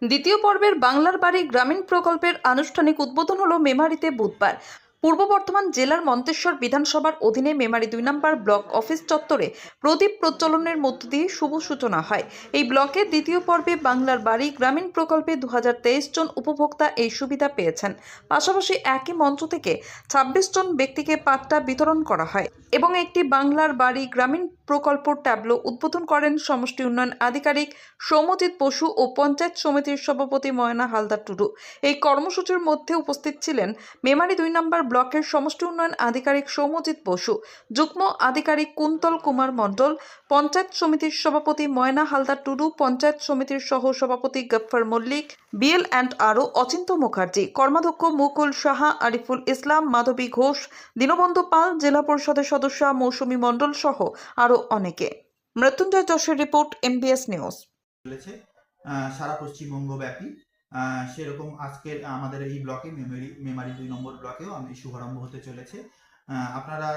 দ্বিতীয় পর্বের বাংলার বাড়ি গ্রামীণ প্রকল্পের আনুষ্ঠানিক উদ্বোধন হলো মেমারিতে বুধবার। পূর্ব বর্ধমান জেলার মন্তেশ্বর বিধানসভার অধীনে মেমারি 2 নম্বর ব্লক অফিস চত্বরে প্রদীপ প্রজ্বলনের মধ্য দিয়ে শুভ সূচনা হয়। এই ব্লকের দ্বিতীয় পর্বে বাংলার বাড়ি গ্রামীণ প্রকল্পে 2023 জন উপভোক্তা এই সুবিধা পেয়েছেন। পাশাপাশি একই মঞ্চ থেকে 26 জন ব্যক্তিকে পাট্টা বিতরণ করা হয় এবং একটি বাংলার বাড়ি গ্রামীণ প্রকল্প ট্যাবলো উদ্বোধন করেন সমষ্টি উন্নয়ন আধিকারিক সৌম্যজিৎ বসু ও পঞ্চায়েত সমিতির সভাপতি ময়না হালদার টুডু। এই কর্মসূচির মধ্যে উপস্থিত ছিলেন মেমারি 2 নম্বর ব্লকের সমষ্টি উন্নয়ন আধিকারিক সৌম্যজিৎ বসু, যুগ্ম আধিকারিক কুন্তল কুমার মণ্ডল, পঞ্চায়েত সমিতির সভাপতি ময়না হালদার টুডু, পঞ্চায়েত সমিতির সহ সভাপতি গফফর মল্লিক, বিএল অ্যান্ড আরও অচিন্ত মুখার্জি, কর্মাধ্যক্ষ মুকুল সাহা, আরিফুল ইসলাম, মাধবী ঘোষ, দীনবন্ধু পাল, জেলা পরিষদের সদস্য মৌসুমী মণ্ডল সহ আরও অনেকে। মৃত্যুঞ্জয় যশের রিপোর্ট, MBS নিউজ। সারা পশ্চিমবঙ্গ ব্যাপী সেরকম আজকের আমাদের এই ব্লকে মেমারি 2 নম্বর ব্লকেও আমি শুভারম্ভ হতে চলেছে। আপনারা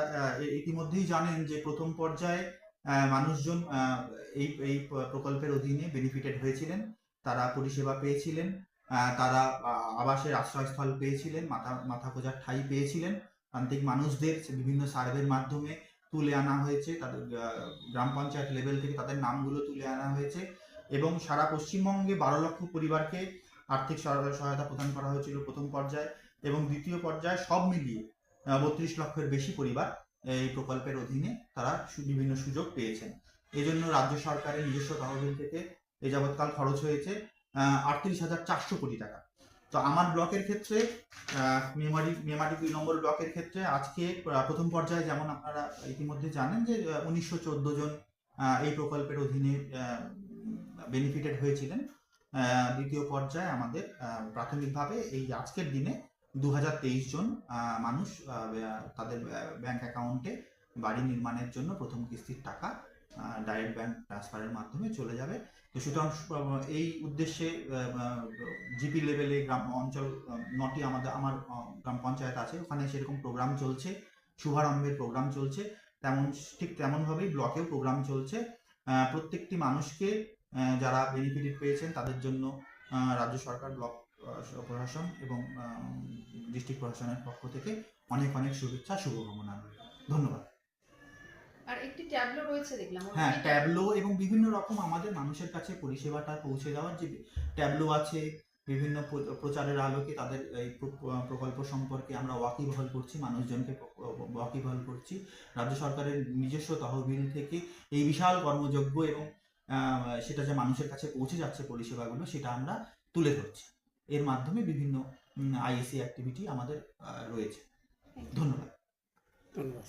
ইতিমধ্যেই জানেন যে প্রথম পর্যায়ে মানুষজন এই প্রকল্পের অধীনে বেনিফিটেড হয়েছিলেন, তারা পরিষেবা পেয়েছিলেন, তারা আবাসের আশ্রয়স্থল পেয়েছিলেন, মাথা গোঁজার ঠাঁই পেয়েছিলেন। প্রান্তিক মানুষদের বিভিন্ন সার্ভের মাধ্যমে তুলে আনা হয়েছে, তাদের গ্রাম পঞ্চায়েত লেভেল থেকে তাদের নামগুলো তুলে আনা হয়েছে এবং সারা পশ্চিমবঙ্গে 12 লক্ষ পরিবারকে আর্থিক সহায়তা প্রদান করা হয়েছিল প্রথম পর্যায়ে এবং দ্বিতীয় পর্যায়ে সব মিলিয়ে 32 লক্ষের বেশি পরিবার এই প্রকল্পের অধীনে তারা বিভিন্ন সুযোগ পেয়েছেন। এই জন্য রাজ্য সরকারের নিজস্ব তহবিল থেকে এ যাবৎকাল খরচ হয়েছে 38,400 কোটি টাকা। তো আমার ব্লকের ক্ষেত্রে মেমারি 2 নম্বর ব্লকের ক্ষেত্রে আজকে প্রথম পর্যায়ে যেমন আপনারা ইতিমধ্যে জানেন যে 1914 জন এই প্রকল্পের অধীনে বেনিফিটেড হয়েছিলেন। দ্বিতীয় পর্যায়ে আমাদের প্রাথমিকভাবে এই আজকের দিনে 2023 জন মানুষ তাদের ব্যাংক অ্যাকাউন্টে বাড়ি নির্মাণের জন্য প্রথম কিস্তির টাকা ডাইরেক্ট ব্যাংক ট্রান্সফারের মাধ্যমে চলে যাবে। তো সুতরাং এই উদ্দেশ্যে জিপি লেভেলে গ্রাম অঞ্চল 9টি আমার গ্রাম পঞ্চায়েত আছে, ওখানে সেরকম প্রোগ্রাম চলছে, শুভারম্ভের প্রোগ্রাম চলছে, ঠিক তেমনভাবেই ব্লকেও প্রোগ্রাম চলছে। প্রত্যেকটি মানুষকে যারা বেনিফিট পেয়েছেন তাদের জন্য রাজ্য সরকার, ব্লক প্রশাসন এবং ডিস্ট্রিক্ট প্রশাসনের পক্ষ থেকে অনেক অনেক শুভেচ্ছা, শুভকামনা রইল। ধন্যবাদ। আর একটি ট্যাবলো রয়েছে দেখলাম। হ্যাঁ, ট্যাবলো এবং বিভিন্ন রকম আমাদের মানুষের কাছে পরিষেবাটা পৌঁছে দেওয়ার যে ট্যাবলো আছে, বিভিন্ন প্রচারের আলোকে তাদের এই প্রকল্প সম্পর্কে আমরা ওয়াকিবহাল করছি, মানুষজনকে ওয়াকিবহাল করছি। রাজ্য সরকারের নিজস্ব তহবিল থেকে এই বিশাল কর্মযজ্ঞ এবং সেটা যে মানুষের কাছে পৌঁছে যাচ্ছে পরিষেবাগুলো, সেটা আমরা তুলে ধরছি। এর মাধ্যমে বিভিন্ন ISC অ্যাক্টিভিটি আমাদের রয়েছে। ধন্যবাদ। ধন্যবাদ।